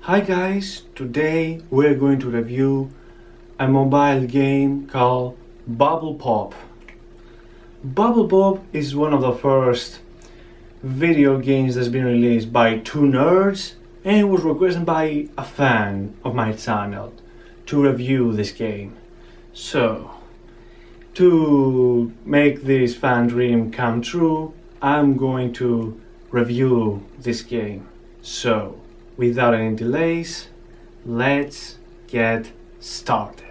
Hi guys, today we're going to review a mobile game called Bubble Pop. Bubble Pop is one of the first video games that's been released by two nerds, and it was requested by a fan of my channel to review this game. So, to make this fan dream come true, I'm going to review this game. So, without any delays, let's get started.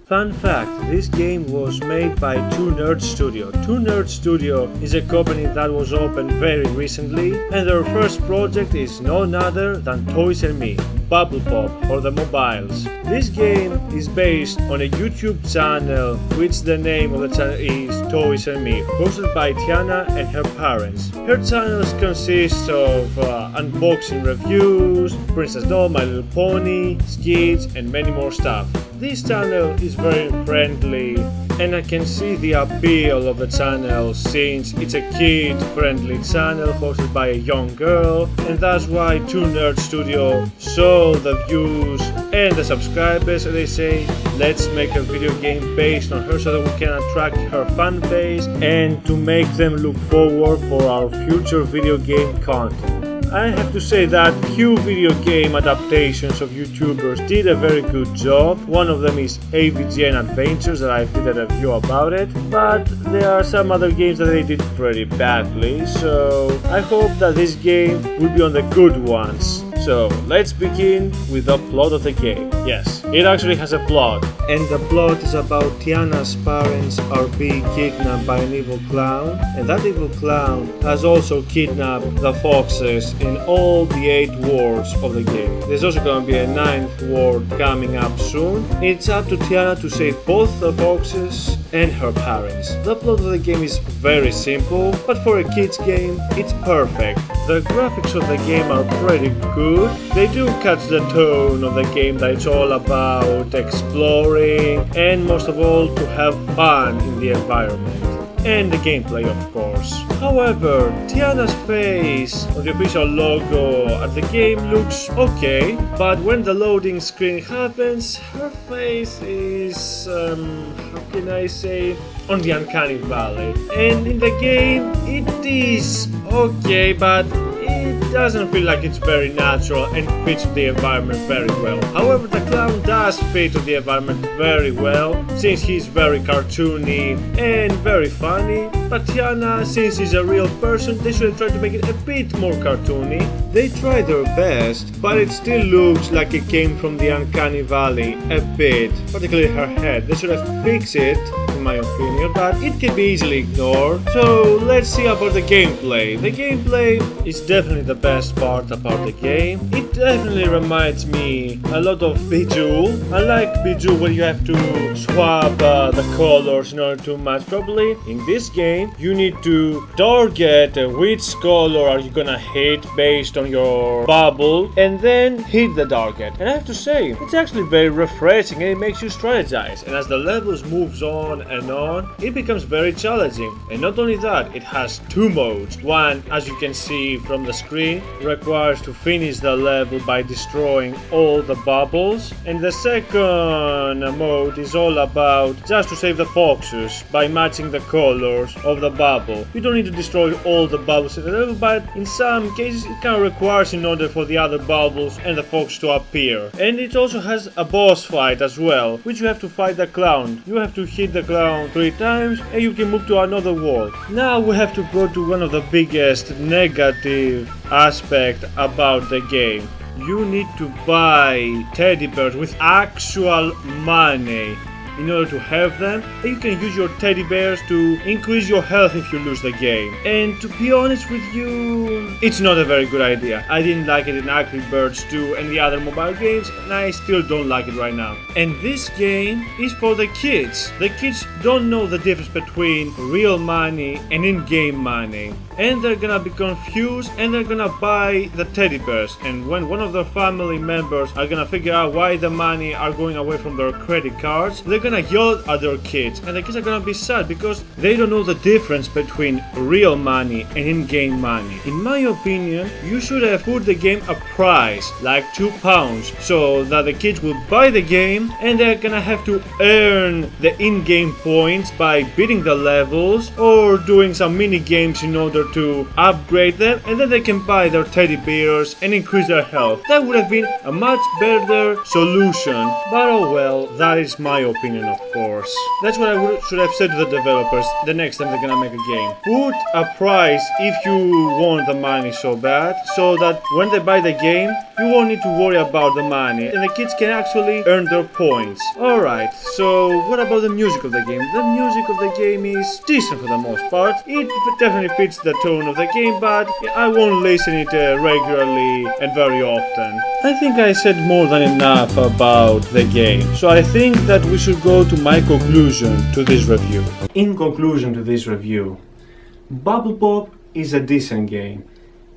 Fun fact, this game was made by Two Nerd Studio. Two Nerd Studio is a company that was opened very recently, and their first project is none other than Toys R Me, Bubble Pop for the mobiles. This game is based on a YouTube channel, which the name of the channel is Toys R Me, hosted by Tiana and her parents. Her channels consist of unboxing reviews, Princess Doll, My Little Pony, skits, and many more stuff. This channel is very friendly, and I can see the appeal of the channel since it's a kid-friendly channel hosted by a young girl, and that's why Two Nerd Studio saw the views and the subscribers, and they say, let's make a video game based on her so that we can attract her fan base and to make them look forward for our future video game content. I have to say that few video game adaptations of YouTubers did a very good job. One of them is AVGN Adventures, that I did a review about it, but there are some other games that they did pretty badly, so I hope that this game will be on the good ones. So let's begin with the plot of the game. Yes, it actually has a plot, and the plot is about Tiana's parents are being kidnapped by an evil clown, and that evil clown has also kidnapped the foxes in all the 8 worlds of the game. There's also going to be a 9th world coming up soon. It's up to Tiana to save both the foxes and her parents. The plot of the game is very simple, but for a kids game, it's perfect. The graphics of the game are pretty good. They do catch the tone of the game, that it's all about exploring and most of all to have fun in the environment. And the gameplay, of course. However, Tiana's face on the official logo at the game looks okay, but when the loading screen happens, her face is, how can I say, on the uncanny valley. And in the game, it is okay, but it doesn't feel like it's very natural and fits the environment very well. However, the clown does fit to the environment very well, since he's very cartoony and very funny. But Tiana, since he's a real person, they should have tried to make it a bit more cartoony. They tried their best, but it still looks like it came from the uncanny valley a bit, particularly her head. They should have fixed it, in my opinion, but it can be easily ignored. So let's see about the gameplay. The gameplay is definitely the best part about the game. It definitely reminds me a lot of Bejeweled. Unlike Bejeweled, where you have to swap the colors in order to match properly, in this game you need to target which color are you gonna hit based on your bubble, and then hit the target. And I have to say, it's actually very refreshing and it makes you strategize, and as the levels moves on and on, it becomes very challenging. And not only that, it has 2 modes. One, as you can see from the screen, requires to finish the level by destroying all the bubbles, and the second mode is all about just to save the foxes by matching the colors of the bubble. You don't need to destroy all the bubbles in the level, but in some cases it kind of requires in order for the other bubbles and the fox to appear. And it also has a boss fight as well, which you have to fight the clown. You have to hit the clown 3 times and you can move to another world. Now we have to go to one of the biggest negative aspect about the game. You need to buy teddy bears with actual money in order to have them, and you can use your teddy bears to increase your health if you lose the game. And to be honest with you, it's not a very good idea. I didn't like it in Angry Birds 2 and the other mobile games, and I still don't like it right now. And this game is for the kids. The kids don't know the difference between real money and in-game money. and they're gonna be confused and they're gonna buy the teddy bears. And when one of their family members are gonna figure out why the money are going away from their credit cards, they're gonna yell at their kids, and the kids are gonna be sad because they don't know the difference between real money and in-game money. In my opinion, you should have put the game a price like £2 so that the kids will buy the game and they're gonna have to earn the in-game points by beating the levels or doing some mini games in order to upgrade them, and then they can buy their teddy bears and increase their health. That would have been a much better solution, but oh well, that is my opinion, of course. That's what I should have said to the developers the next time they're gonna make a game. Put a price if you want the money so bad, so that when they buy the game, you won't need to worry about the money and the kids can actually earn their points. Alright, so what about the music of the game? The music of the game is decent for the most part. It definitely fits the tone of the game, but I won't listen it regularly and very often. I think I said more than enough about the game, so I think that we should go to my conclusion to this review. In conclusion to this review, Bubble Pop is a decent game.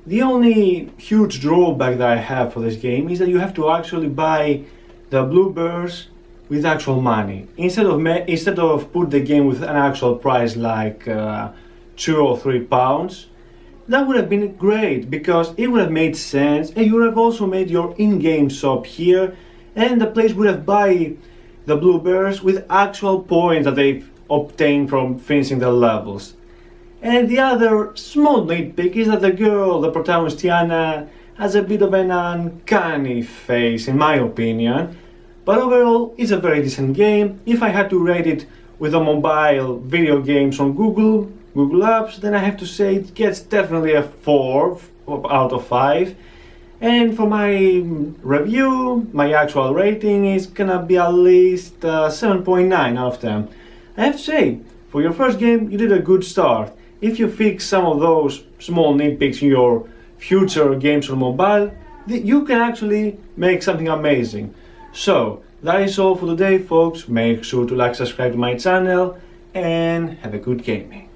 The only huge drawback that I have for this game is that you have to actually buy the bluebirds with actual money instead of put the game with an actual price like £2 or £3. That would have been great because it would have made sense, and you would have also made your in-game shop here, and the place would have buy the bluebirds with actual points that they've obtained from finishing the levels. And the other small nitpick is that the girl, the protagonist Tiana, has a bit of an uncanny face in my opinion. But overall, it's a very decent game. If I had to rate it with the mobile video games on Google Apps, then I have to say it gets definitely a 4 out of 5. And for my review, my actual rating is gonna be at least 7.9 out of 10. I have to say, for your first game, you did a good start. If you fix some of those small nitpicks in your future games on mobile, you can actually make something amazing. So, that is all for today, folks. Make sure to like, subscribe to my channel, and have a good gaming.